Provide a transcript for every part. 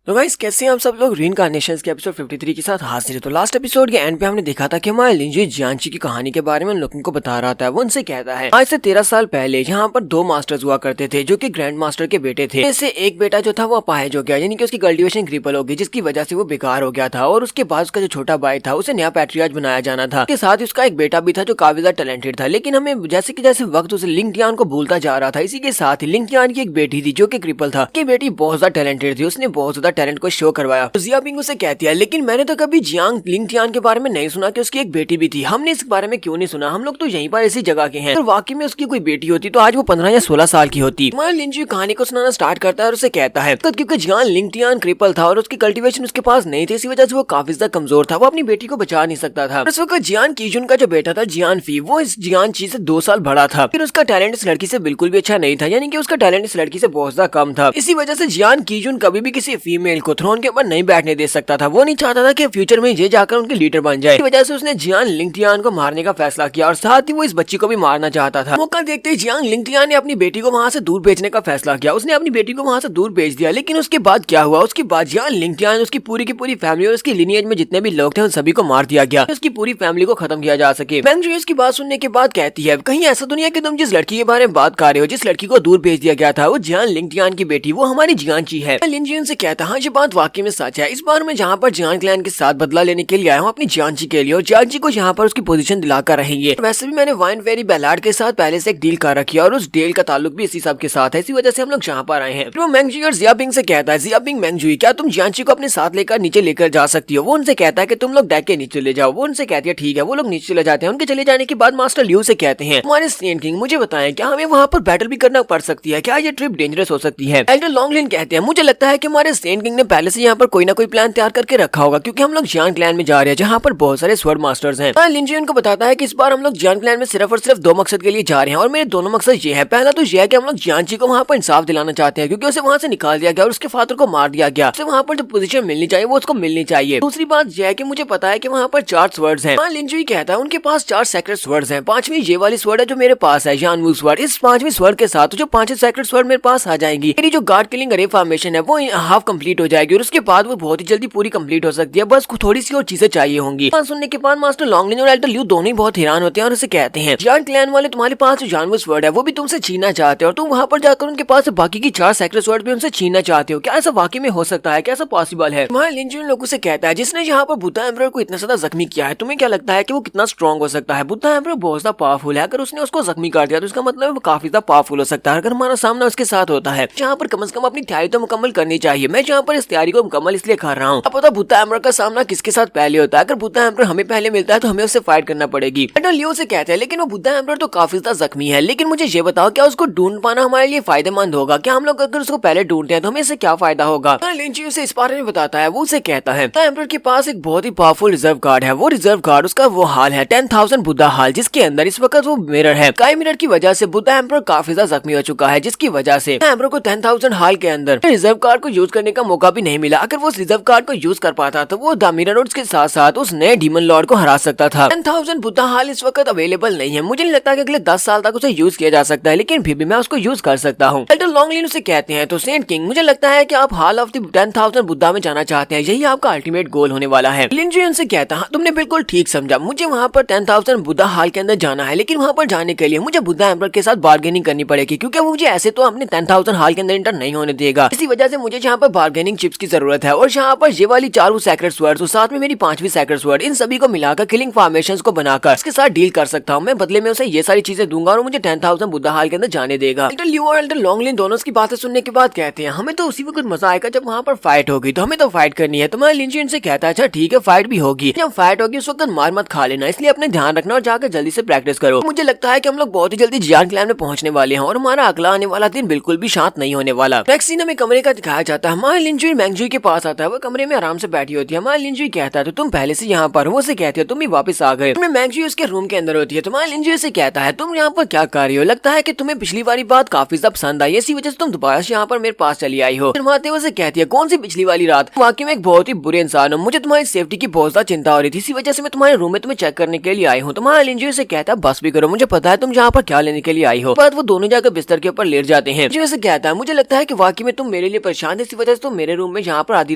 तो गाइस कैसे हैं आप सब लोग रीइंकार्नेशंस के एपिसोड 53 के साथ हाजिर है। तो लास्ट एपिसोड के एंड पे हमने देखा था कि हमारे लिंजी जियांची की कहानी के बारे में उन लोगों को बता रहा था। वो उनसे कहता है आज से 13 साल पहले यहाँ पर 2 मास्टर्स हुआ करते थे जो कि ग्रैंड मास्टर के बेटे थे। इससे एक बेटा जो था वो अपाहिज हो गया, यानी कि उसकी कल्टीवेशन क्रिपल हो गई, जिसकी वजह से वो बेकार हो गया था। और उसके बाद उसका जो छोटा भाई था उसे नया पैट्रियार्च बनाया जाना था। उसके साथ उसका एक बेटा भी था जो काफी ज्यादा टैलेंटेड था, लेकिन हमें जैसे वक्त उसे लिंग टियान को भूलता जा रहा था। इसी के साथ ही लिंग टियान की एक बेटी थी जो कि क्रिपल था। की बेटी बहुत ज्यादा टैलेंटेड थी, उसने बहुत ज्यादा टैलेंट को शो करवाया। तो जिया बिंग उसे कहती है लेकिन मैंने तो कभी जियांग लिंग टियान के बारे में नहीं सुना कि उसकी एक बेटी भी थी। हमने इस बारे में क्यों नहीं सुना, हम लोग तो यहीं पर इसी जगह के हैं। तो वाकई में उसकी कोई बेटी होती तो आज वो 15 या 16 साल की होती। लिंजी कहानी को सुनाना स्टार्ट करता है और उसे कहता है क्योंकि जियांग लिंग टियान क्रिपल था और उसकी कल्टीवेशन उसके पास नहीं थी, इसी वजह से वो काफी ज्यादा कमजोर था, वो अपनी बेटी को बचा नहीं सकता था। उस वक्त जियान कीजुन का जो बेटा था जियान फी, वो इस जियान ची से 2 साल बड़ा था। फिर उसका टैलेंट इस लड़की से बिल्कुल भी अच्छा नहीं था, यानी कि उसका टैलेंट इस लड़की से बहुत ज्यादा कम था। इसी वजह से जियान कीजुन कभी भी किसी फीमेल को थ्रोन के ऊपर नहीं बैठने दे सकता था। वो नहीं चाहता था कि फ्यूचर में ये जाकर उनके लीडर बन जाए। इस वजह से उसने जियांग लिंग टियान को मारने का फैसला किया और साथ ही वो इस बच्ची को भी मारना चाहता था। मौका देखते ही जियांग लिंग टियान ने अपनी बेटी को वहां से दूर भेजने का फैसला किया। उसने अपनी बेटी को वहां से दूर भेज दिया, लेकिन उसके बाद क्या हुआ, उसके बाद जियांग लिंग टियान उसकी पूरी की पूरी फैमिली और उसकी लिनिएज में जितने भी लोग थे उन सभी को मार दिया गया, उसकी पूरी फैमिली को खत्म किया जा सके। मैंग जू इसकी बात सुनने के बाद कहती है कहीं ऐसा दुनिया कि तुम जिस लड़की के बारे में बात कर रहे हो, जिस लड़की को दूर भेज दिया गया था, वो जियांग लिंग टियान की बेटी, वो हमारी जियांची है। लिन जियन से कहता हाँ ये बात वाकई में सच है। इस बार मैं जहाँ पर जियांग क्लैन के साथ बदला लेने के लिए आया हूँ अपनी जियांची के लिए, और जियांची को यहाँ पर उसकी पोजीशन दिलाकर रहेंगे। वैसे भी मैंने वाइन फेरी बेलार्ड के साथ पहले से एक डील कर रखी है और उस डील का ताल्लुक भी इसी सब के साथ है, इसी वजह से हम लोग यहाँ पर आए हैं। वो मैंग जू और जिया बिंग से कहता है जिया बिंग मैंग जू क्या तुम जियांची को अपने साथ लेकर नीचे लेकर जा सकती हो। वो उनसे कहता है कि तुम लोग डेक के नीचे ले जाओ। वो उनसे कहती है ठीक है। वो लोग नीचे चले जाते हैं। उनके चले जाने के बाद मास्टर लियू से कहते हैं हमारे सेंट किंग मुझे बताएं क्या हमें वहाँ पर बैटल भी करना पड़ सकती है, क्या ये ट्रिप डेंजरस हो सकती है। एल्डर लॉन्गलिन कहते हैं मुझे लगता है कि हमारे सेंट किंग ने पहले से यहाँ पर कोई ना कोई प्लान तैयार करके रखा होगा, क्योंकि हम लोग जियांग क्लैन में जा रहे हैं जहाँ पर बहुत सारे स्वर्ड मास्टर्स हैं। लिन जियन को बताता है कि इस बार हम लोग जियांग क्लैन में सिर्फ और सिर्फ 2 मकसद के लिए जा रहे हैं, और मेरे दोनों मकसद ये है। पहला तो ये है कि हम लोग जियांची को वहाँ पर इंसाफ दिलाना चाहते हैं, क्योंकि उसे वहाँ से निकाल दिया गया और उसके फादर को मार दिया गया। उसे वहाँ पर जो पोजीशन मिलनी चाहिए वो उसको मिलनी चाहिए। दूसरी बात यह है कि मुझे पता है कि वहाँ पर 4 स्वर्ड्स हैं। लिन जियन कहता है उनके पास 4 सेक्रेट स्वर्ड्स हैं। 5वीं ये वाली स्वर्ड है जो मेरे पास है, जानवू स्वर्ड। इस 5वीं स्वर्ड के साथ जो 5 सेक्रेट स्वर्ड मेरे पास आ जाएंगी, मेरी जो गार्ड किलिंग अरे फॉर्मेशन है वो हाफ कंप्लीट हो जाएगी, और उसके बाद वो बहुत ही जल्दी पूरी कंप्लीट हो सकती है। बस थोड़ी सी और चीजें चाहिए होंगी। सुनने के बाद मास्टर लॉन्गलिन और एल्डर लियू दोनों ही बहुत हैरान होते हैं और उसे कहते हैं जियांग क्लैन वाले तुम्हारे पास जो जानवू स्वर्ड है वो भी तुमसे छीनना चाहते हो, और तुम वहाँ पर जाकर उनके पास बाकी की 4 सेक्रेट स्वर्ड भी उनसे छीनना चाहते हो। क्या ऐसा वाकई में हो सकता है, क्या ऐसा पॉसिबल है। लिन जियन लोगों से कहता है जिसने यहाँ पर बुद्धा एम्परर को इतना ज्यादा जख्मी किया है, तुम्हें क्या लगता है कि वो कितना स्ट्रॉन्ग हो सकता है। बुद्धा एम्परर बहुत ज्यादा पावरफुल है, अगर उसने उसको जख्मी कर दिया तो उसका मतलब वो काफी ज्यादा पावरफुल हो सकता है। अगर हमारा सामना उसके साथ होता है जहाँ पर कम से कम अपनी तैयारी तो मुकम्मल करनी चाहिए। मैं जहाँ पर इस तैयारी को मुकम्मल इसलिए कर रहा हूँ, अब पता बुद्धा एम्परर का सामना किसके साथ पहले होता है। अगर बुद्धा एम्परर हमें पहले मिलता है तो हमें उससे फाइट करना पड़ेगी। लियो से कहते हैं लेकिन वो बुद्धा एम्परर तो काफी ज्यादा जख्मी है, लेकिन मुझे ये बताओ क्या उसको ढूंढ पाना हमारे लिए फायदेमंद होगा। क्या हम लोग अगर उसको पहले ढूंढते हैं तो हमें इससे क्या फायदा होगा। लिंची उसे इस बारे में बताता है। वो उसे कहता है एम्परर के पास एक बहुत ही पावरफुल रिजर्व गार्ड है। वो रिजर्व गार्ड उसका वो हाल है 10,000 बुद्धा हाल, जिसके अंदर इस वक्त वो मिरर है। स्काई मिरर की वजह से बुद्धा एम्परर काफी ज्यादा जख्मी हो चुका है, जिसकी वजह से एम्परर को 10,000 हाल के अंदर रिजर्व कार्ड को यूज करने का मौका भी नहीं मिला। अगर वो उस रिजर्व कार्ड को यूज कर पाता तो वो द मिरर के साथ साथ उस नए डीमन लॉर्ड को हरा सकता था। 10,000 बुद्धा हाल इस वक्त अवेलेबल नहीं है। मुझे नहीं लगता कि अगले 10 साल तक उसे यूज किया जा सकता है, लेकिन फिर भी मैं उसको यूज कर सकता हूँ। एल्डर लॉन्गलिन उसे कहते हैं तो सेंट किंग मुझे लगता है कि आप हाल ऑफ द 10,000 बुद्धा में जाना चाहते हैं, यही आपका अल्टीमेट गोल होने वाला है। लिन जियन से कहता हाँ तुमने बिल्कुल ठीक समझा, मुझे वहाँ पर 10,000 बुद्धा हाल के अंदर जाना है, लेकिन वहाँ पर जाने के लिए मुझे बुद्धा एम्परर के साथ बार्गेनिंग करनी पड़ेगी, क्योंकि मुझे ऐसे तो अपने 10,000 हाल के अंदर इंटर नहीं होने देगा। इसी वजह से मुझे यहाँ पर बार्गेनिंग चिप्स की जरूरत है, और यहाँ पर ये वाली 4 सेक्रेट स्वर्ड्स और साथ में मेरी 5वीं सेक्रेट स्वर्ड, इन सभी को मिलाकर किलिंग फॉर्मेशंस को बनाकर इसके साथ डील कर सकता हूँ। मैं बदले में उसे ये सारी चीजें दूंगा और मुझे 10,000 बुद्धा हाल के अंदर जाने देगा। एल्डर लियू और एल्डर लॉन्गलिन दोनों की बातें सुनने के बाद कहते हैं हमें तो उसी वक्त मजा आएगा जब वहाँ पर फाइट होगी, तो हमें तो फाइट करनी है। तुम्हारे लिन जियन से कहता है अच्छा ठीक है फाइट भी होगी, जब फाइट होगी उस वक्त मार मत खा लेना, इसलिए अपने ध्यान रखना और जाकर जल्दी से प्रैक्टिस करो। मुझे लगता है कि हम लोग बहुत ही जल्दी जियांग क्लैन में पहुंचने वाले हैं, और हमारा अगला आने वाला दिन बिल्कुल भी शांत नहीं होने वाला। नेक्स्ट सीन हमें कमरे का दिखाया जाता है। हमारे लिन जियन मैंग जू के पास आता है, वो कमरे में आराम से बैठी होती है। हमारे लिन जू कहता है तो तुम पहले से यहाँ पर हो। वो से कहती है तुम ही वापस आ गए। मैंग जू उसके रूम के अंदर होती है। तुम्हारे लिन जू से कहता है तुम यहाँ पर क्या कर रही हो, लगता है कि तुम्हें पिछली वाली बात काफी ज्यादा पसंद आई, इसी वजह से तुम दोबारा से यहाँ पर मेरे पास चली आई हो। से कहती है कौन सी पिछली वाली रात, वाकई में एक बहुत ही बुरे इंसान हो, मुझे तुम्हारी सेफ्टी की बहुत ज्यादा चिंता हो रही थी, इसी वजह से मैं तुम्हारे रूम में तुम्हें चेक करने के लिए आई हूँ। तुम्हारा लिन जू से कहता है बस भी करो, मुझे पता है तुम यहाँ पर क्या लेने के लिए आई हो। बाद वो दोनों जाकर बिस्तर के ऊपर लेट जाते हैं। जू से कहता है मुझे लगता है कि वाकई में तुम मेरे लिए परेशान थे, इसी वजह से तुम मेरे रूम में जहाँ पर आधी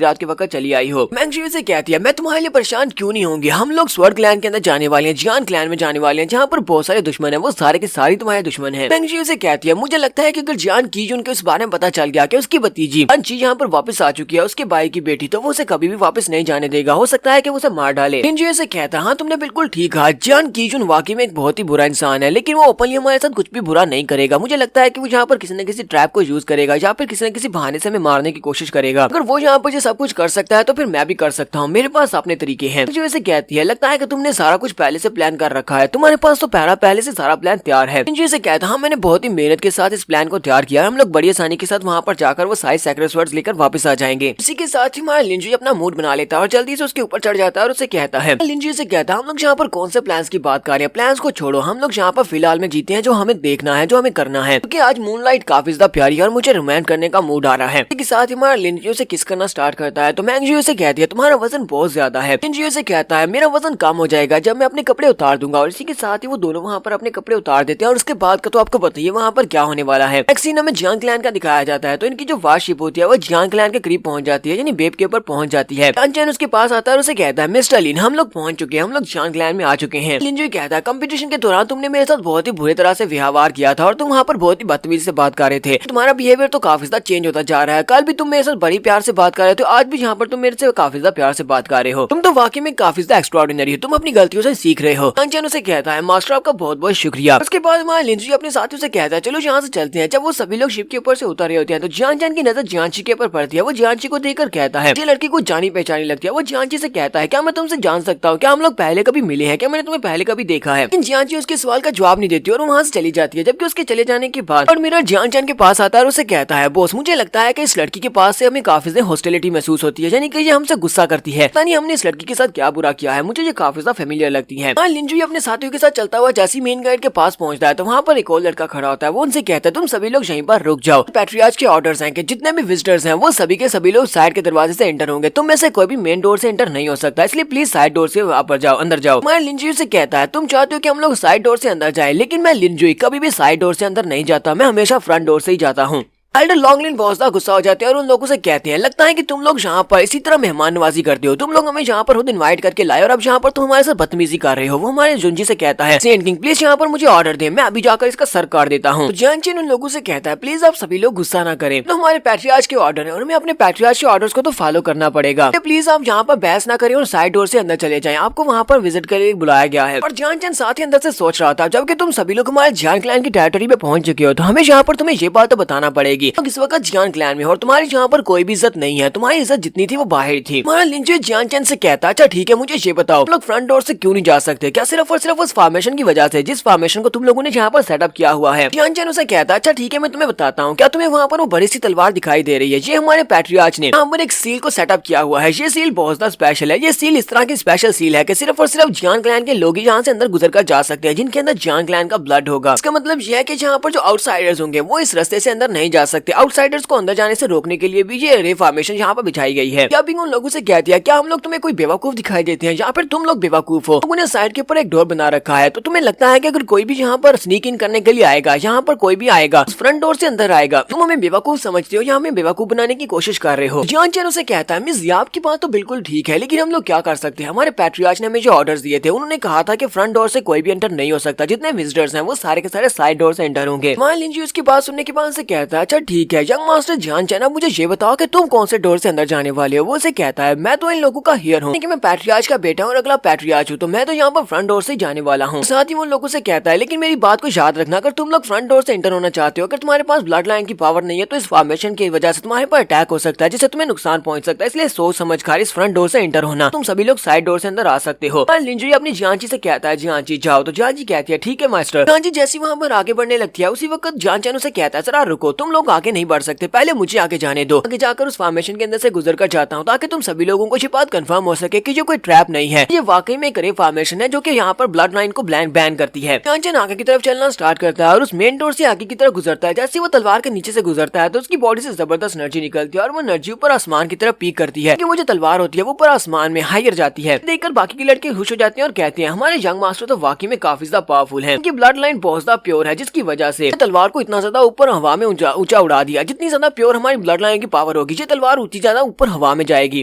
रात के वक्त चली आई हो। मैंगजी से कहती है मैं तुम्हारे लिए परेशान क्यों नहीं होंगी, हम लोग स्वर्ग क्लैन के अंदर जाने वाले हैं, जियान क्लैन में जाने वाले हैं, जहाँ पर बहुत सारे दुश्मन है, वो सारे के सारे तुम्हारे दुश्मन है। मैंगजी से कहती है मुझे लगता है कि अगर जियान कीजून के उस बारे में पता चल गया कि उसकी भतीजी अंची यहाँ पर वापस आ चुकी है, उसके भाई की बेटी, तो वो उसे कभी भी वापस नहीं जाने देगा, हो सकता है कि वो उसे मार डाले। लिंजी से कहता है हाँ तुमने बिल्कुल ठीक कहा, जियान कीजून वाकई में एक बहुत ही बुरा इंसान है, लेकिन वो ओपनली हमारे साथ कुछ भी बुरा नहीं करेगा। मुझे लगता है कि वो यहाँ पर किसी न किसी ट्रैप को यूज करेगा या फिर किसी न किसी बहाने से हमें मारने की कोशिश करेगा। अगर वो यहाँ पर सब कुछ कर सकता है तो फिर मैं भी कर सकता हूँ, मेरे पास अपने तरीके हैं। जो ऐसे कहती है लगता है कि तुमने सारा कुछ पहले से प्लान कर रखा है, तुम्हारे पास तो पहले से सारा प्लान तैयार है। से कहता हाँ मैंने बहुत ही मेहनत के साथ इस प्लान को तैयार किया, हम लोग बड़ी आसानी के साथ वहाँ पर जाकर वो सारे सेक्रेट वर्ड्स लेकर वापस आ जाएंगे। इसी के साथ ही हमारा लिंजी अपना मूड बना लेता है और जल्दी से उसके ऊपर चढ़ जाता है और उसे कहता है, लिंजी से कहता है हम लोग यहाँ पर कौन से प्लान्स की बात कर रहे हैं, प्लान्स को छोड़ो, हम लोग यहाँ पर फिलहाल में जीते हैं, जो हमें देखना है, जो हमें करना है, क्योंकि आज मूनलाइट काफी ज्यादा प्यारी है और मुझे रोमांस करने का मूड आ रहा है। इसके साथ ही हमारा लिंजी से किस करना स्टार्ट करता है, तो मैंगजी से कहती है तुम्हारा वजन बहुत ज्यादा है। लिंजी से कहता है मेरा वजन कम हो जाएगा जब मैं अपने कपड़े उतार दूंगा, और इसी के साथ ही वो दोनों वहाँ पर अपने कपड़े उतार देते हैं और उसके बाद का तो आपको बताइए वहाँ पर क्या होने वाला है। एक सीन हमें जियांग क्लैन का दिखाया जाता है, तो इनकी जो वारशिप होती है वो जियांग क्लैन के करीब पहुंच जाती है, यानी बेब के ऊपर पहुंच जाती है। चैन उसके पास आता है और उसे कहता है मिस्टर लिन हम लोग पहुंच चुके हैं, हम लोग जियांग क्लैन में आ चुके हैं। लिंजी कहता है कंपटीशन के दौरान तुमने मेरे साथ बहुत ही बुरी तरह से व्यवहार किया था और तुम वहाँ पर बहुत ही बदतमीजी से बात कर रहे थे, तुम्हारा बिहेवियर तो काफी ज्यादा चेंज होता जा रहा है, कल भी तुम मेरे साथ बड़ी प्यार से बात कर रहे थे, आज भी यहाँ पर तुम मेरे से काफी ज्यादा प्यार से बात कर रहे हो, तुम तो वाकई में काफी ज्यादा एक्स्ट्राऑर्डिनरी हो, तुम अपनी गलतियों से सीख रहे हो। चैन उसे कहता है मास्टर आपका बहुत बहुत शुक्रिया। उसके बाद हमारा लिंजी अपने साथियों से कहता है चलो यहाँ से चलते हैं। जब वो सभी लोग शिप के ऊपर से उतर रहे होते हैं तो जियान की नजर जियांची के ऊपर पड़ती है, वो जियांची को देखकर कहता है ये लड़की को जानी पहचानी लगती है। वो जियांची से कहता है क्या मैं तुमसे जान सकता हूँ, क्या हम लोग पहले कभी मिले हैं, क्या मैंने तुम्हें पहले कभी देखा है। लेकिन जियांची उसके सवाल का जवाब नहीं देती और वहाँ से चली जाती है। जबकि उसके चले जाने के बाद और मेरा जियांचन के पास आता है और उसे कहता है बॉस मुझे लगता है कि इस लड़की के पास से हमें काफी ज्यादा हॉस्टिलिटी महसूस होती है, यानी कि ये हमसे गुस्सा करती है, पता नहीं हमने इस लड़की के साथ क्या बुरा किया है, मुझे ये काफी ज्यादा फेमिलियर लगती है। लिंजू अपने साथियों के साथ चलता हुआ जैसी मेन गाइड के पास पहुंचता है तो वहाँ पर एक और लड़का खड़ा होता है, वो उनसे कहता है तुम सभी लोग यहीं पर रुक जाओ, पैट्रियार्च के ऑर्डर्स हैं कि जितने भी विजिटर्स हैं वो सभी के सभी लोग साइड के दरवाजे से एंटर होंगे, तुम में से कोई भी मेन डोर से एंटर नहीं हो सकता, इसलिए प्लीज साइड डोर से वहाँ पर जाओ, अंदर जाओ। मैं लिंजू से कहता है तुम चाहते हो कि हम लोग साइड डोर से अंदर जाए, लेकिन मैं लिंजू कभी भी साइड डोर से अंदर नहीं जाता, मैं हमेशा फ्रंट डोर से ही जाता हूँ। एल्डर लॉन्गलिन बहुत ज्यादा गुस्सा हो जाते हैं और उन लोगों से कहते हैं लगता है कि तुम लोग यहाँ पर इसी तरह मेहमान नवाजी करते हो, तुम लोग हमें यहाँ पर खुद इनवाइट करके लाए और अब यहाँ पर तुम हमारे साथ बदतमीजी कर रहे हो। वो हमारे जुंजी से कहता है सेंट किंग प्लीज यहाँ पर मुझे ऑर्डर दे, मैं अभी जाकर इसका सर काट देता हूँ। तो जियांचिन उन लोगों से कहता है प्लीज आप सभी लोग गुस्सा ना करें, तो हमारे पैट्रियार्च के ऑर्डर है और हमें अपने पैट्रियार्च के ऑर्डर्स को तो फॉलो करना पड़ेगा, प्लीज आप यहाँ पर बहस ना करें और साइड डोर से अंदर चले जाएं, आपको वहाँ पर विजिट के लिए बुलाया गया है। और जियांचिन साथ ही अंदर से सोच रहा था जबकि तुम सभी लोग हमारे जियांग क्लैन की टेरिटरी पे पहुंच चुके हो तो हमें यहाँ पर तुम्हें ये बात तो बताना पड़ेगी इस वक्त क्लैन में और तुम्हारी यहाँ पर कोई भी इज्जत नहीं है, तुम्हारी इज्जत जितनी थी वो बाहर थी। हमारा लिंजी जियांचन से कहता अच्छा ठीक है मुझे ये बताओ तुम लोग फ्रंट डोर से क्यों नहीं जा सकते, क्या सिर्फ और सिर्फ उस फॉर्मेशन की वजह से जिस फॉर्मेशन को तुम लोगों ने यहाँ पर सेटअप किया हुआ है। जियांचन उसे कहता अच्छा ठीक है मैं तुम्हें बताता हूँ, क्या तुम्हें वहाँ पर वो बड़ी सी तलवार दिखाई दे रही है, ये हमारे पैट्रियार्च ने यहाँ पर एक सील को सेटअप किया हुआ है, ये सील बहुत ज्यादा स्पेशल है, ये सील इस तरह की स्पेशल सील है कि सिर्फ और सिर्फ जियांग क्लैन के लोग ही यहाँ से अंदर गुजर कर जा सकते हैं जिनके अंदर जियांग क्लैन का ब्लड होगा। इसका मतलब यह है कि यहाँ पर जो आउटसाइडर्स होंगे वो इस रास्ते से अंदर नहीं जा सकते, आउटसाइडर्स को अंदर जाने से रोकने के लिए भी ये रे फॉर्मेशन यहाँ पर बिछाई गई है। क्या उन लोगों से कह दिया क्या हम लोग तुम्हें कोई बेवकूफ दिखाई देते हैं या फिर तुम लोग बेवकूफ हो, उन्हें साइड के ऊपर एक डोर बना रखा है तो तुम्हें लगता है कि अगर कोई भी यहाँ पर स्नीक इन करने के लिए आएगा, यहाँ पर कोई भी आएगा फ्रंट डोर से अंदर आएगा, तुम हमें बेवकूफ समझते हो या हमें बेवकूफ बनाने की कोशिश कर रहे हो। जियांचन उसे कहता है मिस आपकी बात तो बिल्कुल ठीक है, लेकिन हम लोग क्या कर सकते हैं, हमारे पैट्रियार्च ने हमें जो ऑर्डर्स दिए थे उन्होंने कहा था कि फ्रंट डोर से कोई भी एंटर नहीं हो सकता, जितने विजिटर्स हैं वो सारे के सारे साइड डोर से एंटर होंगे। मान लीजिए उसकी बात सुनने के बाद से कहता है अच्छा ठीक है यंग मास्टर जियांचन अब मुझे ये बताओ कि तुम कौन से डोर से अंदर जाने वाले हो। वो उसे कहता है मैं तो इन लोगों का हियर हूँ, मैं पैट्रियार्च का बेटा और अगला पैट्रियार्च हूँ, तो मैं तो यहाँ पर फ्रंट डोर से जाने वाला हूँ। साथ ही वो लोगों से कहता है लेकिन मेरी बात को याद रखना, अगर तुम लोग फ्रंट डोर से एंटर होना चाहते हो, अगर तुम्हारे पास ब्लड लाइन की पावर नहीं है तो इस फॉर्मेशन की वजह से तुम्हारे पर अटैक हो सकता है जिससे तुम्हें नुकसान पहुंच सकता है, इसलिए सोच समझ कर इस फ्रंट डोर से एंटर होना, तुम सभी लोग साइड डोर से अंदर आ सकते हो। लिंजी अपनी जियांची से कहता है जियांची जाओ, तो जियांची कहती है ठीक है मास्टर। जियांची जैसी वहाँ पर आगे बढ़ने लगती है उसी वक्त जियांचन उसे कहता है जरा रुको, तुम लोग आगे नहीं बढ़ सकते, पहले मुझे आगे जाने दो, आगे जाकर उस फॉर्मेशन के अंदर से गुजर कर जाता हूँ ताकि तुम सभी लोगों को ये बात कंफर्म हो सके कि ये कोई ट्रैप नहीं है, ये वाकई में एक रे फॉर्मेशन है जो कि यहाँ पर ब्लड लाइन को बैन करती है। जियांचन आगे की तरफ चलना स्टार्ट करता है और उस मेन डोर से आगे की तरफ गुजरता है। जैसे वो तलवार के नीचे से गुजरता है तो उसकी बॉडी से जबरदस्त एनर्जी निकलती है और वो एनर्जी ऊपर आसमान की तरफ पीक करती है, वो जो तलवार होती है वो ऊपर आसमान में हायर जाती है। देखकर बाकी के लड़के खुश हो जाते हैं और कहते हैं हमारे यंग मास्टर तो वाकई में काफी ज्यादा पावरफुल है, उनकी ब्लड लाइन बहुत ज्यादा प्योर है जिसकी वजह से तलवार को इतना ज्यादा ऊपर हवा में ऊंचा उड़ा दिया। जितनी ज्यादा प्योर हमारी ब्लड लाइन की पावर होगी, ये तलवार उतनी ज्यादा ऊपर हवा में जाएगी।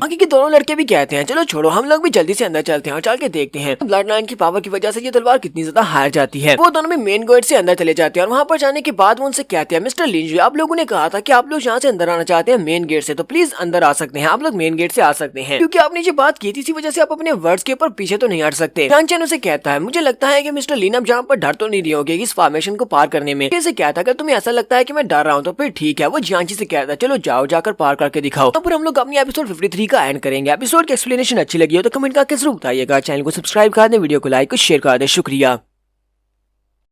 बाकी के दोनों लड़के भी कहते हैं चलो छोड़ो, हम लोग भी जल्दी से अंदर चलते हैं और चल के देखते हैं ब्लड लाइन की पावर की वजह से ये तलवार कितनी ज्यादा हार जाती है। वो दोनों भी मेन गेट से अंदर चले जाते हैं और वहाँ पर जाने के बाद वो उनसे कहते हैं मिस्टर लिंजी, आप लोगों ने कहा था कि आप लोग यहाँ से अंदर आना चाहते हैं मेन गेट से, तो प्लीज अंदर आ सकते हैं, आप लोग मेन गेट से आ सकते हैं, क्योंकि आपने जो बात की थी इसी वजह से आप अपने वर्ड्स के ऊपर पीछे तो नहीं हट सकते। चांचन उसे कहता है मुझे लगता है कि मिस्टर लीन अब जहाँ पर डर तो नहीं रही होगी इस फॉर्मेशन को पार करने में। कैसे कहता अगर तुम्हें ऐसा लगता है कि मैं डर रहा हूँ तो फिर ठीक है। वो जियांची से कहता है चलो जाओ जाकर पार करके दिखाओ। तो फिर हम लोग अपनी एपिसोड 53 का एंड करेंगे। एपिसोड की एक्सप्लेनेशन अच्छी लगी हो तो कमेंट करके जरूर बताइएगा। चैनल को सब्सक्राइब कर दें, वीडियो को लाइक और शेयर कर दें। शुक्रिया।